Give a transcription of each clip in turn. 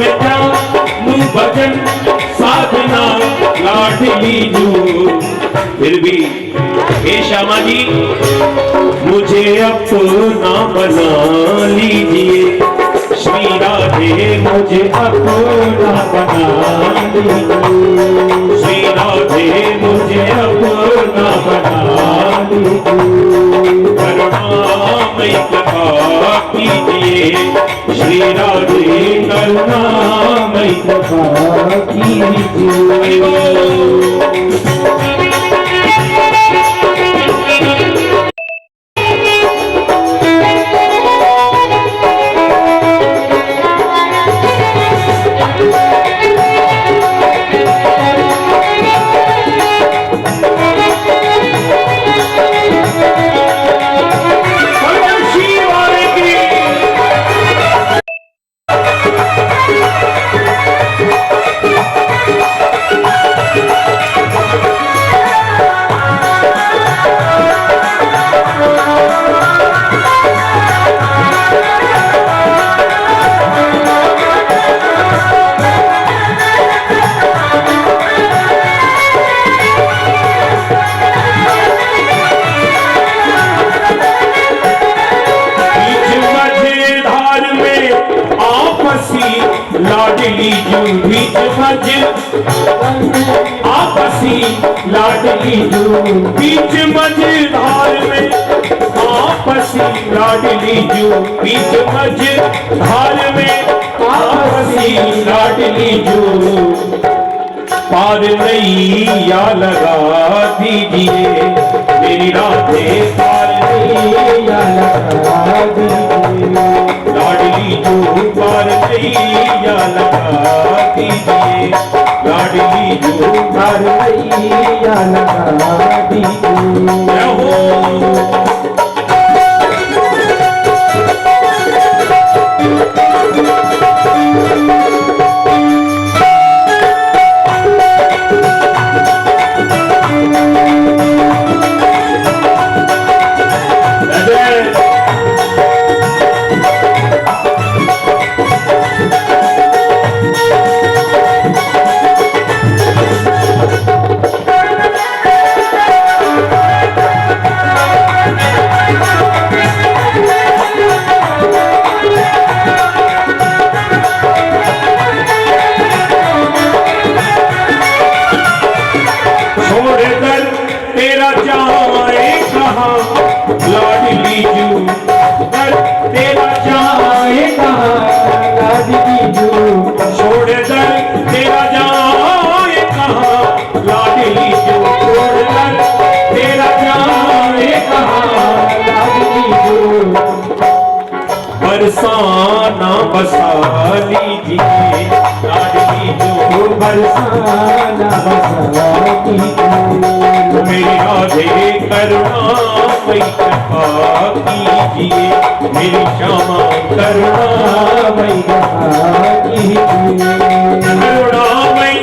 में जानू भजन साधना लाडली जू। फिर भी हे श्यामा जी मुझे अपना बना लीजिए, श्री राधे मुझे अपना बना लीजिए, श्री राधे मुझे अपना बना लीजिए, करुणामयी कृपा कीजिए, श्री राधे करुणामयी कृपा कीजिए। लाडली जू बीच मज आपसी लाडली जू बीच मझधार में, आपसी लाडली जू बीच मझधार में, आपसी लाडली जू पार नैया लगा दीजिए, मेरी राधे पार नैया लगा दीजिए, लाडली जू पार नैया लगा दीजिए, लाडली जू पार नैया लगा दीजिए। लाडली जू दर तेरा जाए कहाँ, लाडली जू छोड़ दर तेरा जाए कहाँ, लाडली जू छोड़ दर तेरा जाए कहाँ, लाडली जू बरसाना बसा लीजिए, लाडली जू बरसाना बसा लीजिए, मेरी राधे करुणामयी कृपा कीजिए, मेरी श्यामा करुणामयी कृपा कीजिए, करुणामयी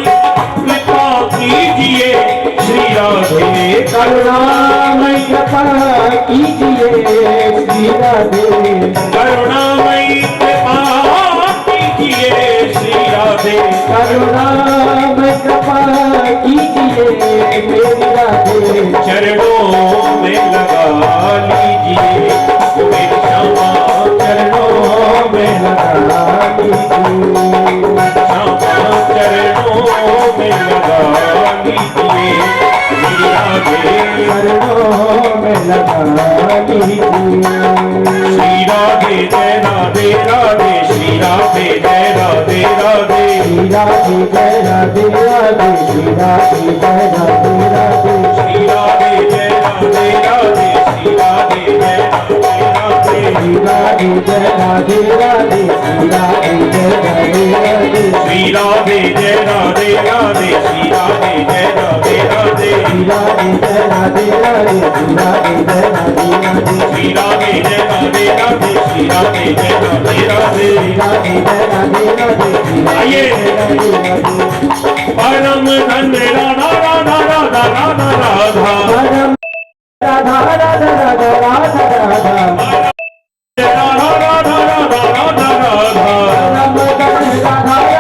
कृपा कीजिए, श्री राधे करुणामयी कृपा कीजिए, श्री राधे करुणामयी कृपा कीजिए, श्री राधे करुणामयी कृपा कीजिए, मेरी राधे चरणों में लगा लीजिए, मेरी श्यामा चरणों में लगा लीजिए, श्यामा चरणों में लगा लीजिए, मेरी राधे चरणों में लगा लीजिए। श्री राधे जय राधे राधे, श्री राधे जय राधे राधे, श्री राधे जय राधे राधे, श्री राधे जय राधे राधे, श्री राधे जय राधे राधे, श्री राधे जय राधे राधे, श्री राधे जय राधे राधे, श्री राधे जय राधे राधे, श्री राधे जय राधे राधे, श्री राधे जय राधे राधे, श्री राधे जय राधे राधे, श्री राधे जय राधे राधे, श्री राधे जय राधे राधे, श्री राधे जय राधे राधे, श्री राधे जय राधे राधे। आइए परम धन्य राधा राधा राधा राधा राधा, परम राधा राधा राधा राधा राधा, राधा राधा राधा राधा राधा, परम धन्य राधा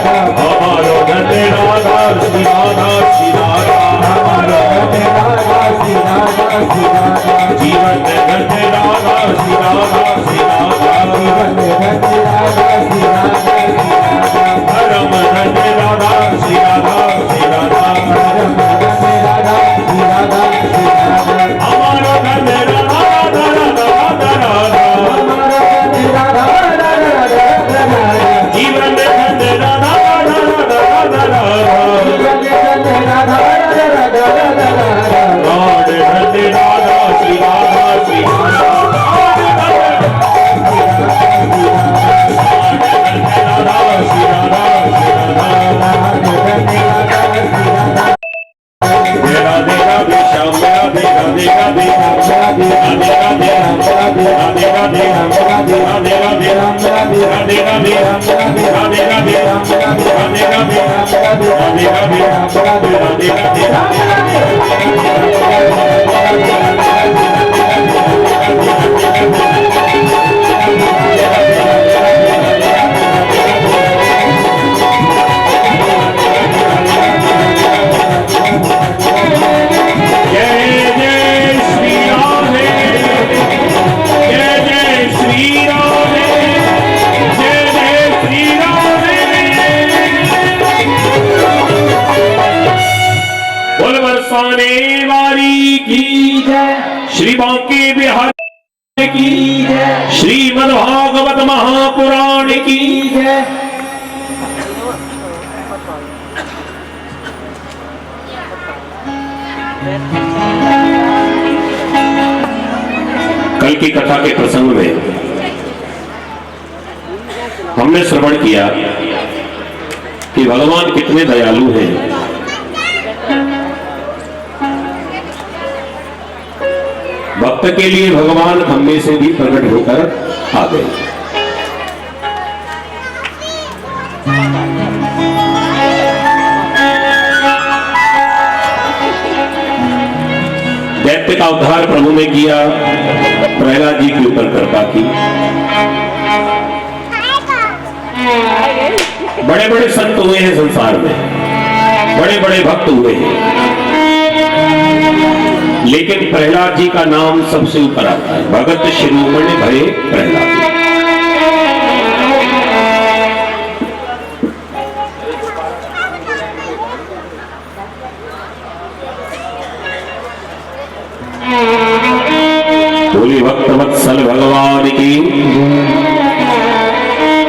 हमारो धन्य राधा श्री राधा श्री राधा, हमारो धन्य राधा श्री राधा श्री राधा, जीवन में धन्य राधा श्री राधा श्री राधा, जीवन में धन्य राधा श्री राधा श्री राधा, धर्म धन्य राधा श्री राधा श्री राधा, धर्म धन्य राधा श्री राधा श्री राधा, हमारो धन्य राधा राधा राधा राधा, हमारो धन्य राधा राधा राधा राधा, जीवन में धन्य राधा राधा राधा राधा, जीवन में धन्य राधा राधा राधा राधा, लॉर्ड धन्य राधा श्री राधा श्री राधा, राधे राधे श्याम राधे राधे राधे राधे राधे राधे राधे राधे राधे राधे राधे राम राधे राधे राधे राधे राधे राधे राम राधे राधे राधे राधे राधे राम राधे राधे राधे वाली की जय, श्री बांके बिहारी की जय, श्रीमद् भागवत महापुराण की जय। कल की कथा के प्रसंग में हमने श्रवण किया कि भगवान कितने दयालु हैं। भक्त के लिए भगवान खम्भे से भी प्रकट होकर आ गए। दैत्य का उद्धार प्रभु ने किया, प्रहलाद जी के ऊपर कृपा की। बड़े बड़े संत हुए हैं संसार में, बड़े बड़े भक्त हुए हैं, लेकिन प्रहलाद जी का नाम सबसे ऊपर आता है। भगत शिरोमणि भये प्रहलाद। बोली भक्त वत्सल भगवान की।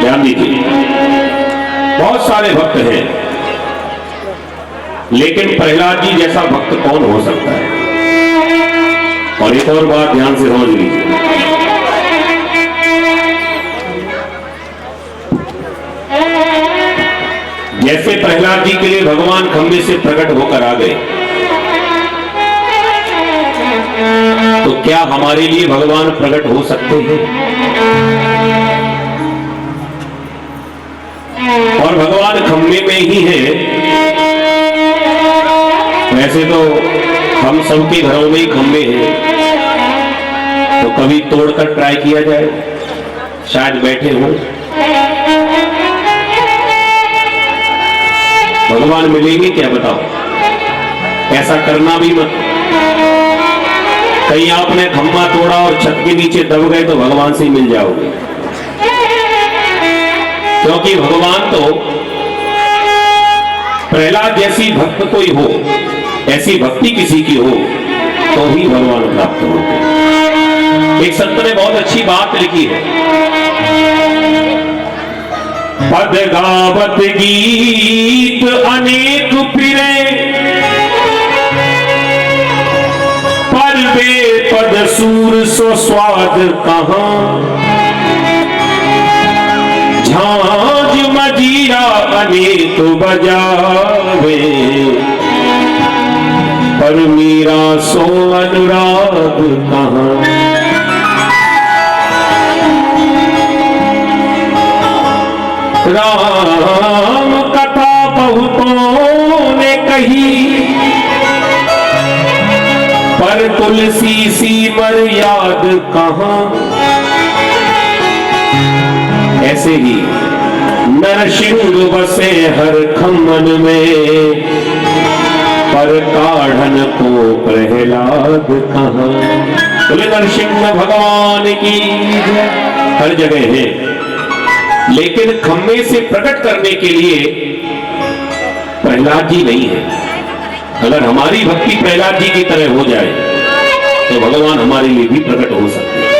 ध्यान दीजिए, बहुत सारे भक्त हैं, लेकिन प्रहलाद जी जैसा भक्त कौन हो सकता है? और एक और बात ध्यान से समझ लीजिए, जैसे प्रहलाद जी के लिए भगवान खम्भे से प्रकट होकर आ गए, तो क्या हमारे लिए भगवान प्रकट हो सकते हैं? और भगवान खम्भे में ही है। वैसे तो हम सबके घरों में ही खम्भे हैं, तो कभी तोड़कर ट्राई किया जाए, शायद बैठे हो। भगवान मिलेंगे क्या बताओ? ऐसा करना भी मत। कहीं आपने खम्भा तोड़ा और छत के नीचे दब गए तो भगवान से मिल जाओगे, क्योंकि भगवान तो प्रहलाद जैसी भक्त कोई हो, ऐसी भक्ति किसी की हो तो ही भगवान प्राप्त होते हैं। एक संत ने बहुत अच्छी बात लिखी है, पद गावत गीत अनेक फिरे, पर वे पद सूर सो स्वाद कहां, झांझ मजीरा अनेक बजावे, पर मीरा सो अनुराग कहां। राम कथा बहुतों ने कही, पर तुलसी सी मर्याद कहां। ऐसे ही न नरसिंह बसे हर खमन में, पर काढ़न को प्रहलाद कहाँ। बोले नरसिंह भगवान की जय। हर जगह है, लेकिन खम्मे से प्रकट करने के लिए प्रहलाद जी नहीं है। अगर हमारी भक्ति प्रहलाद जी की तरह हो जाए तो भगवान हमारे लिए भी प्रकट हो सकते हैं।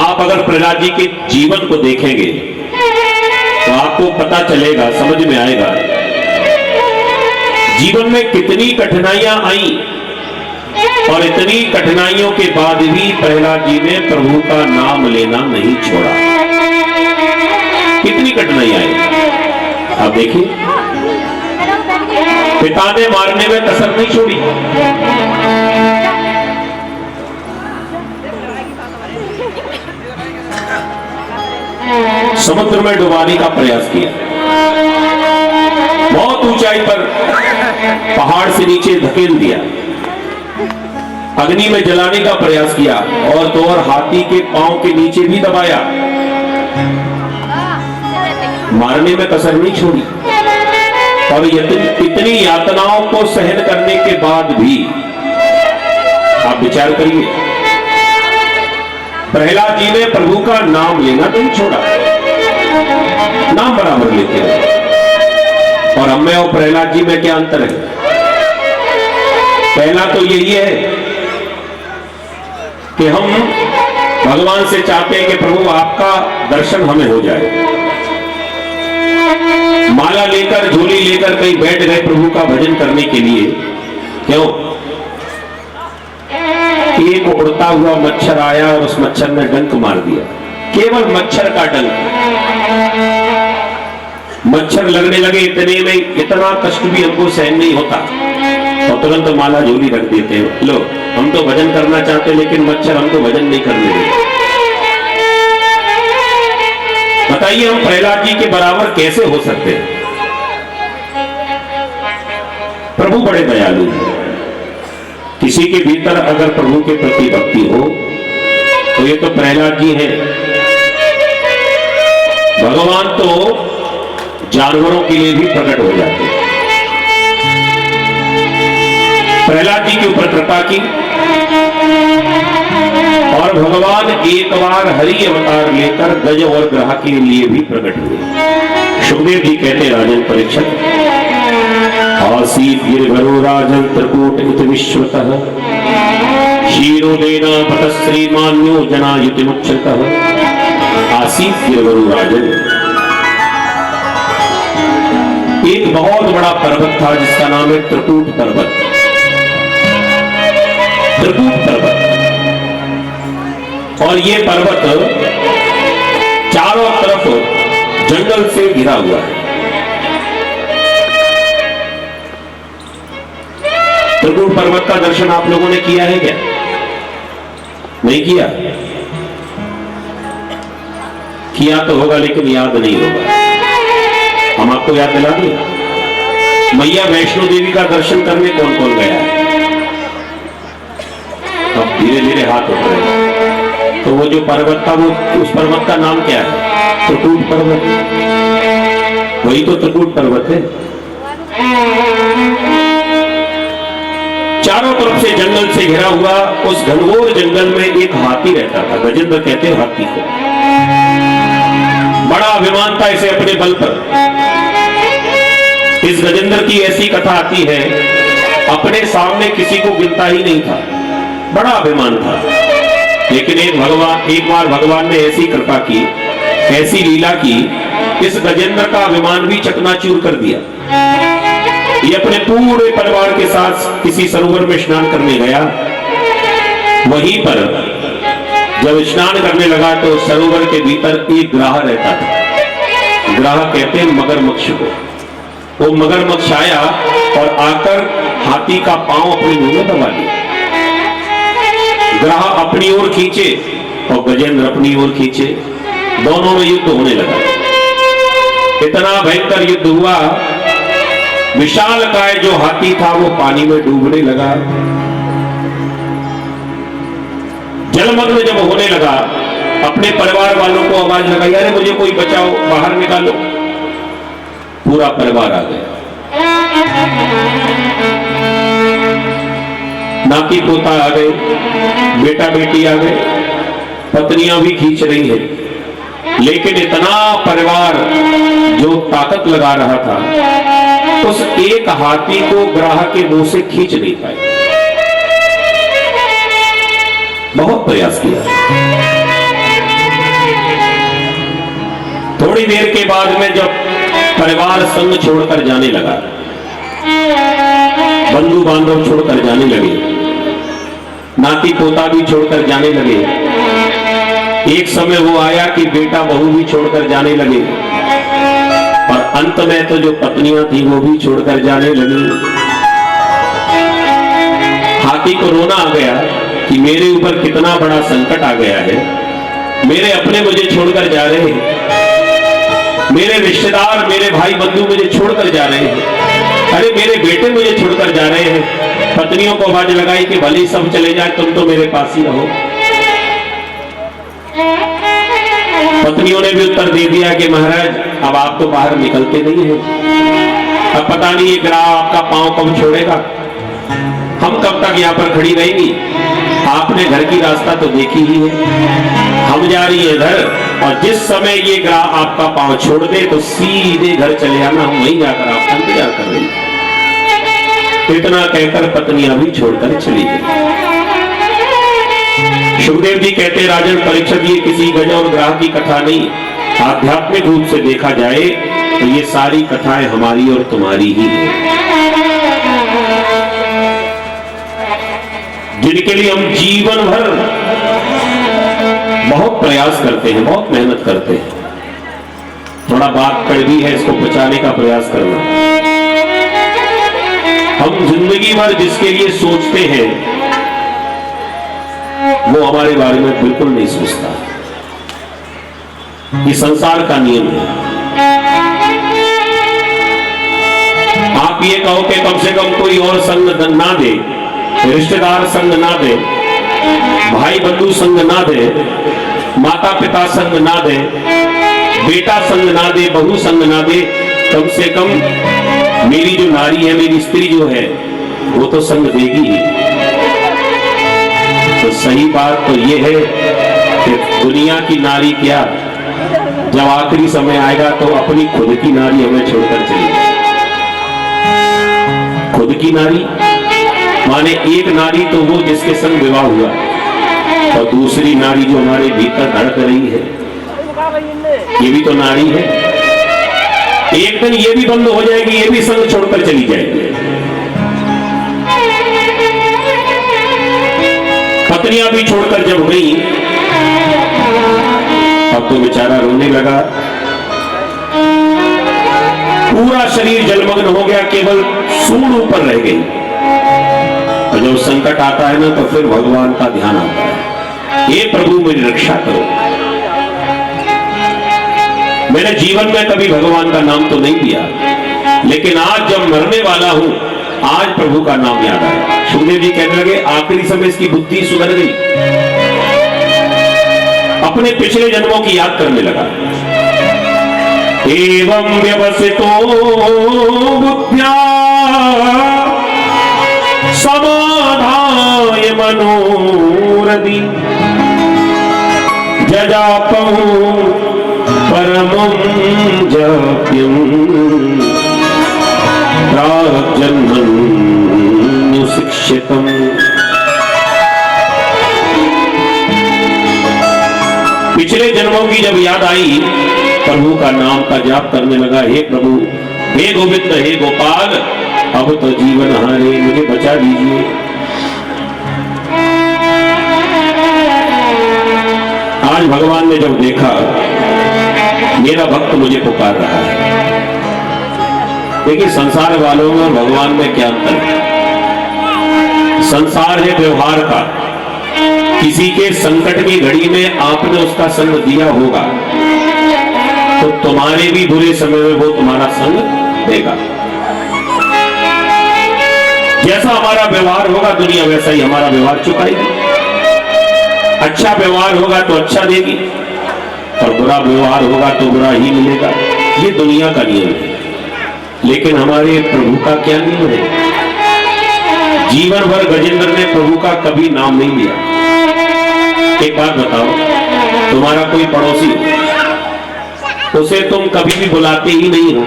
आप अगर प्रहलाद जी के जीवन को देखेंगे तो आपको पता चलेगा, समझ में आएगा जीवन में कितनी कठिनाइयां आई, और इतनी कठिनाइयों के बाद भी प्रहलाद जी ने प्रभु का नाम लेना नहीं छोड़ा। कितनी कठिनाइयां आई आप देखिए। पिता ने मारने में कसर नहीं छोड़ी, समुद्र में डुबाने का प्रयास किया, बहुत ऊंचाई पर पहाड़ से नीचे धकेल दिया, अग्नि में जलाने का प्रयास किया, और तो और हाथी के पांव के नीचे भी दबाया, मारने में कसर नहीं छोड़ी। और इतनी यातनाओं को सहन करने के बाद भी आप विचार करिए, प्रहलाद जी ने प्रभु का नाम लेना नहीं छोड़ा, नाम बराबर लेते रहे। और हमें और प्रहलाद जी में क्या अंतर है? पहला तो यही है कि हम भगवान से चाहते हैं कि प्रभु आपका दर्शन हमें हो जाए। माला लेकर, झोली लेकर कहीं बैठ गए प्रभु का भजन करने के लिए, क्यों? एक उड़ता हुआ मच्छर आया और उस मच्छर ने डंक मार दिया, केवल मच्छर का डंक। मच्छर लगने लगे, इतने में इतना कष्ट भी हमको सहन नहीं होता, और तुरंत तो माला झोली रख देते हैं। लो, हम तो भजन करना चाहते हैं, लेकिन मच्छर हमको भजन नहीं करने देते। बताइए हम प्रहलाद जी के बराबर कैसे हो सकते हैं? प्रभु बड़े दयालु हैं। किसी के भीतर अगर प्रभु के प्रति भक्ति हो तो ये तो प्रहलाद जी हैं। भगवान तो जानवरों के लिए भी प्रकट हो जाते हैं। प्रहलाद जी के ऊपर कृपा की, और भगवान एक बार हरि अवतार लेकर गज और ग्रह के लिए भी प्रकट हुए। सुखदेव जी कहते राजन परीक्षित, आसीत गिरधरो राजन त्रिकूट इत विश्वतः, क्षीरोदेन पतश्रीमान्यो जनायुतिमुच्यतः। आसीत गिरधरो राजन, एक बहुत बड़ा पर्वत था जिसका नाम है त्रिकूट पर्वत। त्रिकूट पर्वत, और ये पर्वत चारों तरफ जंगल से घिरा हुआ है। त्रिकूट पर्वत का दर्शन आप लोगों ने किया है क्या? नहीं किया? किया तो होगा, लेकिन याद नहीं होगा। हम आपको याद दिला दें। मैया वैष्णो देवी का दर्शन करने कौन कौन गया है? अब धीरे धीरे हाथ उठ रहे हैं। तो वो जो पर्वत था, वो उस पर्वत का नाम क्या है? त्रिकूट पर्वत। वही तो त्रिकूट पर्वत है। चारों तरफ से जंगल से घिरा हुआ उस घनघोर जंगल में एक हाथी रहता था। गजेंद्र कहते हैं हाथी को। बड़ा अभिमान था इसे अपने बल पर। इस गजेंद्र की ऐसी कथा आती है, अपने सामने किसी को गिनता ही नहीं था, बड़ा अभिमान था। लेकिन एक बार भगवान ने ऐसी कृपा की, ऐसी लीला की, इस गजेंद्र का अभिमान भी चकनाचूर कर दिया। ये अपने पूरे परिवार के साथ किसी सरोवर में स्नान करने गया। वहीं पर जब स्नान करने लगा तो सरोवर के भीतर एक ग्राह रहता था। ग्राह कहते हैं मगरमच्छ को। वो मगरमच्छ आया और आकर हाथी का पांव अपने मुंह में दबा लिया। ग्राह अपनी ओर खींचे और गजेंद्र अपनी ओर खींचे, दोनों में युद्ध होने लगा। इतना भयंकर युद्ध हुआ, विशालकाय जो हाथी था वो पानी में डूबने लगा। जलमग्न जब होने लगा अपने परिवार वालों को आवाज लगाई, अरे मुझे कोई बचाओ, बाहर निकालो। पूरा परिवार आ गया, नाती पोता आ गए, बेटा बेटी आ गए, पत्नियां भी खींच रही है, लेकिन इतना परिवार जो ताकत लगा रहा था, उस एक हाथी को ग्राहक के मुंह से खींच नहीं पाए। बहुत प्रयास किया। थोड़ी देर के बाद में जब परिवार संग छोड़कर जाने लगा, बंधु बांधव छोड़कर जाने लगे, नाती पोता भी छोड़कर जाने लगे, एक समय वो आया कि बेटा बहू भी छोड़कर जाने लगे, और अंत में तो जो पत्नियां थी वो भी छोड़कर जाने लगी। हाथी को रोना आ गया कि मेरे ऊपर कितना बड़ा संकट आ गया है, मेरे अपने मुझे छोड़कर जा रहे हैं, मेरे रिश्तेदार मेरे भाई बंधु मुझे छोड़कर जा रहे हैं, अरे मेरे बेटे मुझे छोड़कर जा रहे हैं। पत्नियों को आवाज लगाई कि भले सब चले जाए, तुम तो मेरे पास ही रहो। पत्नियों ने भी उत्तर दे दिया कि महाराज अब आप तो बाहर निकलते नहीं हैं, अब पता नहीं ये ग्राह आपका पांव कब छोड़ेगा, हम कब तक यहाँ पर खड़ी रहेंगी, आपने घर की रास्ता तो देखी ही है, हम जा रही है इधर, और जिस समय ये ग्राह आपका पांव छोड़ दे तो सीधे घर चले आना, हम वहीं जाकर आपका इंतजार कर रही है। इतना कहकर पत्नियां भी छोड़कर चली गई। सुखदेव जी कहते, राजन परीक्षित, ये किसी गज और ग्राह की कथा नहीं, आध्यात्मिक रूप से देखा जाए तो ये सारी कथाएं हमारी और तुम्हारी ही है, जिनके लिए हम जीवन भर बहुत प्रयास करते हैं, बहुत मेहनत करते हैं। थोड़ा बात कड़वी है, इसको बचाने का प्रयास करना। हम जिंदगी भर जिसके लिए सोचते हैं वो हमारे बारे में बिल्कुल नहीं सोचता। ये संसार का नियम है। आप ये कहो कि कम से कम कोई और संग ना दे, रिश्तेदार संग ना दे, भाई बंधु संग ना दे, माता पिता संग ना दे, बेटा संग ना दे, बहू संग ना दे, कम से कम मेरी जो नारी है, मेरी स्त्री जो है, वो तो संग देगी ही। तो सही बात तो ये है कि दुनिया की नारी क्या, जब आखिरी समय आएगा तो अपनी खुद की नारी हमें छोड़कर चली जाएगी। खुद की नारी माने एक नारी तो वो जिसके संग विवाह हुआ, और दूसरी नारी जो हमारे भीतर धड़क रही है, ये भी तो नारी है। एक दिन ये भी बंद हो जाएगी, ये भी संग छोड़कर चली जाएगी। पत्नियां भी छोड़कर जब गई, अब तो बेचारा रोने लगा, पूरा शरीर जलमग्न हो गया, केवल सूंड ऊपर रह गई। और जब संकट आता है ना, तो फिर भगवान का ध्यान आता है, हे प्रभु मेरी रक्षा करो। मैंने जीवन में कभी भगवान का नाम तो नहीं लिया, लेकिन आज जब मरने वाला हूं, आज प्रभु का नाम याद आया। सुखदेव जी कहने लगे, आखिरी समय इसकी बुद्धि सुधर गई, अपने पिछले जन्मों की याद करने लगा। एवं व्यवसितो बुद्ध्या समाधाय मनोरथि जजापं परमं जप्यं प्राग्जन्मन्यु शिक्षितम्। पिछले जन्मों की जब याद आई, प्रभु का नाम का जाप करने लगा, हे प्रभु, हे गोविंद, हे गोपाल, अब तो जीवन हारे, मुझे बचा लीजिए। आज भगवान ने जब देखा मेरा भक्त मुझे पुकार रहा है, देखिए संसार वालों में और भगवान में क्या अंतर है। संसार है व्यवहार का, किसी के संकट की घड़ी में आपने उसका संग दिया होगा तो तुम्हारे भी बुरे समय में वो तुम्हारा संग देगा। जैसा हमारा व्यवहार होगा, दुनिया वैसा ही हमारा व्यवहार चुकाएगी। अच्छा व्यवहार होगा तो अच्छा देगी और बुरा व्यवहार होगा तो बुरा ही मिलेगा। ये दुनिया का नियम है। लेकिन हमारे प्रभु का क्या नियम है? जीवन भर गजेंद्र ने प्रभु का कभी नाम नहीं लिया। एक बात बताओ, तुम्हारा कोई पड़ोसी हो, उसे तुम कभी भी बुलाते ही नहीं हो,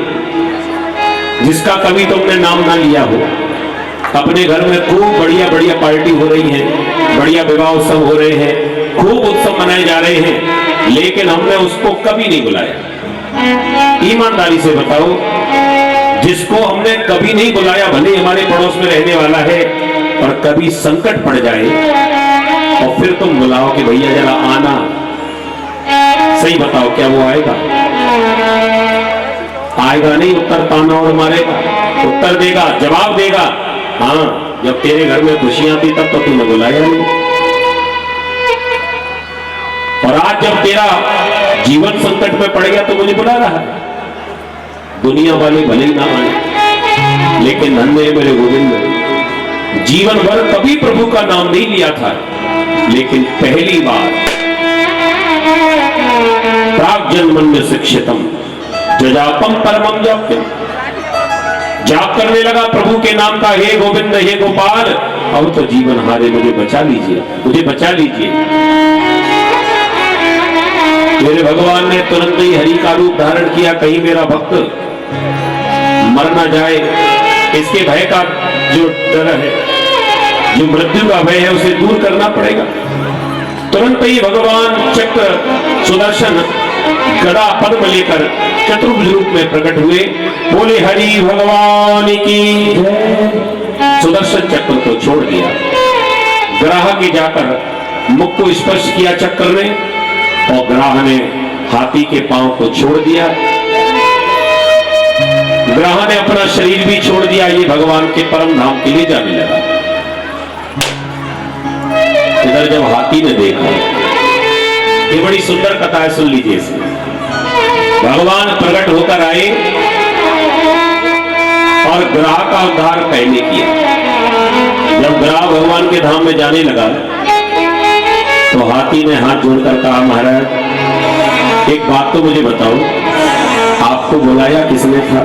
जिसका कभी तुमने नाम ना लिया हो। अपने घर में खूब बढ़िया बढ़िया पार्टी हो रही है, बढ़िया विवाह उत्सव हो रहे हैं, खूब उत्सव मनाए जा रहे हैं, लेकिन हमने उसको कभी नहीं बुलाया। ईमानदारी से बताओ, जिसको हमने कभी नहीं बुलाया, भले हमारे पड़ोस में रहने वाला है, और कभी संकट पड़ जाए और फिर तुम बुलाओ कि भैया जरा आना, सही बताओ क्या वो आएगा? आएगा नहीं। उत्तर ताना और मारेगा, उत्तर देगा, जवाब देगा। हाँ, जब तेरे घर में खुशियां थी तब तो तूने बुलाया नहीं, और आज जब तेरा जीवन संकट में पड़ गया तो मुझे बुला रहा है। दुनिया वाले भले ही ना आए, लेकिन धन्य मेरे गोविंद जीवन भर कभी प्रभु का नाम नहीं लिया था, लेकिन पहली बार प्राग जन्मन्य शिक्षितम जजापम परमम जाप्यम, जाप करने लगा प्रभु के नाम का, हे गोविंद हे गोपाल, अब तो जीवन हारे, मुझे बचा लीजिए, मुझे बचा लीजिए। मेरे भगवान ने तुरंत ही हरि का रूप धारण किया, कहीं मेरा भक्त मर ना जाए, इसके भय का जो डर है, जो मृत्यु का भय है, उसे दूर करना पड़ेगा। तुरंत ही भगवान चक्र सुदर्शन गदा पद्म लेकर चतुर्भुज रूप में प्रकट हुए। बोले हरि भगवान की। सुदर्शन चक्र को छोड़ दिया, ग्राह के जाकर मुख को स्पर्श किया चक्र ने, और ग्राह ने हाथी के पांव को छोड़ दिया। ग्राह ने अपना शरीर भी छोड़ दिया। ये भगवान के परम धाम के लिए जाने लगा। इधर जब हाथी ने देखा, ये बड़ी सुंदर कथा है, सुन लीजिए इसमें। भगवान प्रकट होकर आए और ग्राह का उद्धार पहले किया। जब ग्राह भगवान के धाम में जाने लगा तो हाथी ने हाथ जोड़कर कहा, महाराज एक बात तो मुझे बताओ, आपको बुलाया किसने था?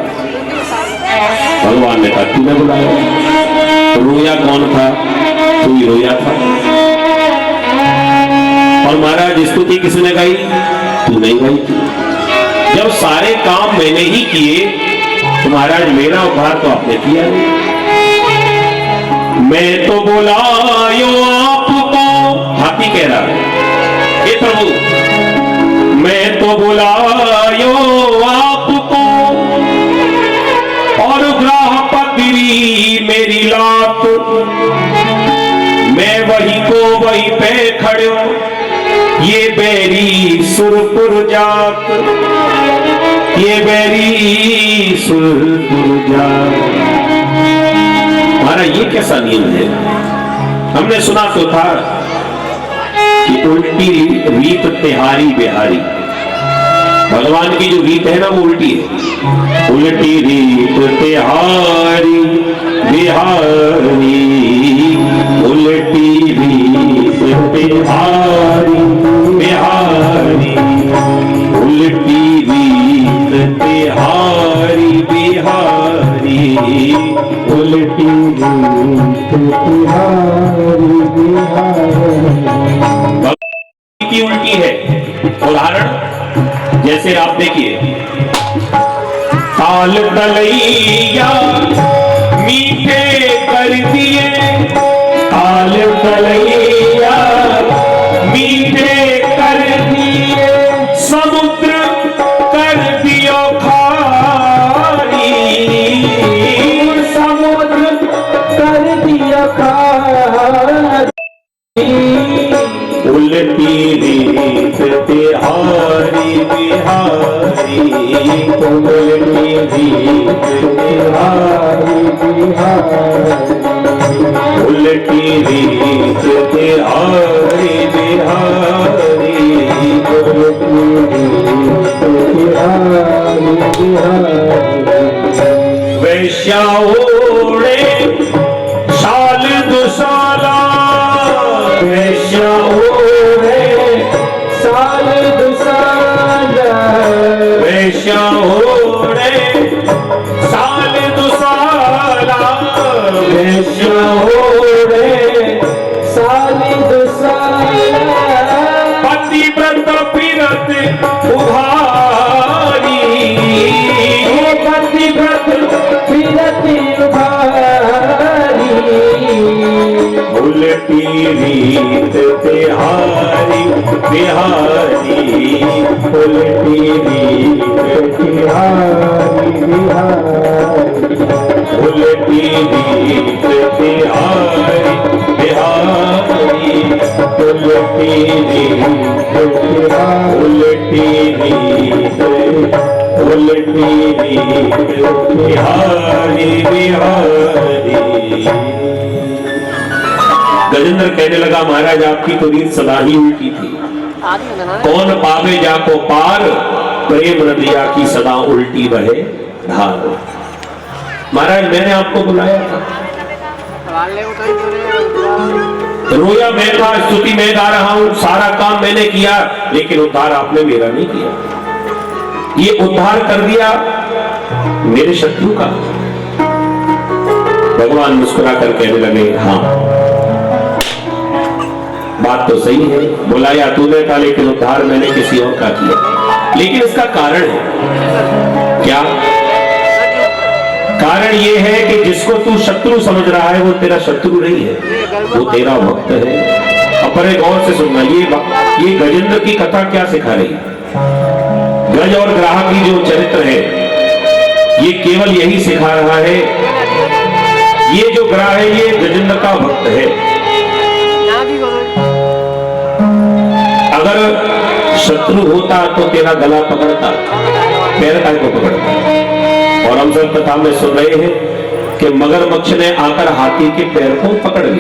भगवान ने कहा, तूने बुलाया। रोया कौन था? तू ही रोया था। और महाराज स्तुति किसने गाई? तू नहीं गाई थी। जब सारे काम मैंने ही किए तो महाराज मेरा उद्धार तो आपने किया नहीं। मैं तो बुलायो आपको, हाथी कह रहा है, हे प्रभु मैं तो बुलायो आपको, और ग्राह पकड़ी मेरी लात, मैं वही को वही पे खड़ो, ये बैरी सुरपुर जात, ये बैरी सुरपुर जात। हमारा ये कैसा नियम है? हमने सुना तो था कि उल्टी रीत तिहारी बिहारी। भगवान की जो रीत है ना वो उल्टी है। उल्टी रीत तिहारी बिहारी, उल्टी रीत तिहारी बिहारी, उल्टी रीत तिहारी बिहारी, उल्टी रीत तिहारी बिहारी। की उल्टी है। उदाहरण जैसे आप देखिए, ताल तलैया मीठे कर दिए, ताल तलैया मीठे कर दिए, समुद्र कर दियो खारी, समुद्र कर दियो खारी, उल्टी रीत तिहारी बिहारी, उल्टी रीत तिहारी बिहारी, उल्टी रीत तिहारी बिहारी, उल्टी रीत तिहारी बिहारी। वैश्या ओढ़े शाल दुशाला, वैश्या ओढ़े भैंसिया ओढ़े साल दुसाला, भैंसिया ओढ़े साल दुसाला, पतिव्रत फिरत उभारी, पतिव्रत फिरत उभारी, उलटी रीत बिहारी बिहारी, उलटी रीत बिहारी बिहारी, उलटी रीत बिहारी बिहारी, उलटी रीत उलटी रीत उलटी रीत बिहारी बिहारी। गजेंद्र कहने लगा महाराज आपकी तो रीत सदा ही उल्टी थी, कौन पावे जाको पार, प्रेम नदिया की सदा उल्टी बहे धार। महाराज मैंने आपको बुलाया था, रोया मैं था, स्तुति मैं गा रहा हूं, सारा काम मैंने किया, लेकिन उद्धार आपने मेरा नहीं किया। ये उद्धार कर दिया मेरे शत्रु का। भगवान मुस्कुरा कर कहने लगे हाँ बात तो सही है, बुलाया तूने था लेकिन उद्धार मैंने किसी और का किया। लेकिन इसका कारण है क्या? कारण ये है कि जिसको तू शत्रु समझ रहा है वो तेरा शत्रु नहीं है, वो तेरा भक्त है। अब बड़े गौर से सुनना, ये गजेंद्र की कथा क्या सिखा रही? गज और ग्राह की जो चरित्र है ये केवल यही सिखा रहा है, ये जो ग्राह है ये गजेंद्र का भक्त है। अगर शत्रु होता तो तेरा गला पकड़ता, पैर काय को पकड़ता। और हम सब कथा में सुन रहे हैं कि मगरमच्छ ने आकर हाथी के पैर को पकड़ लिया।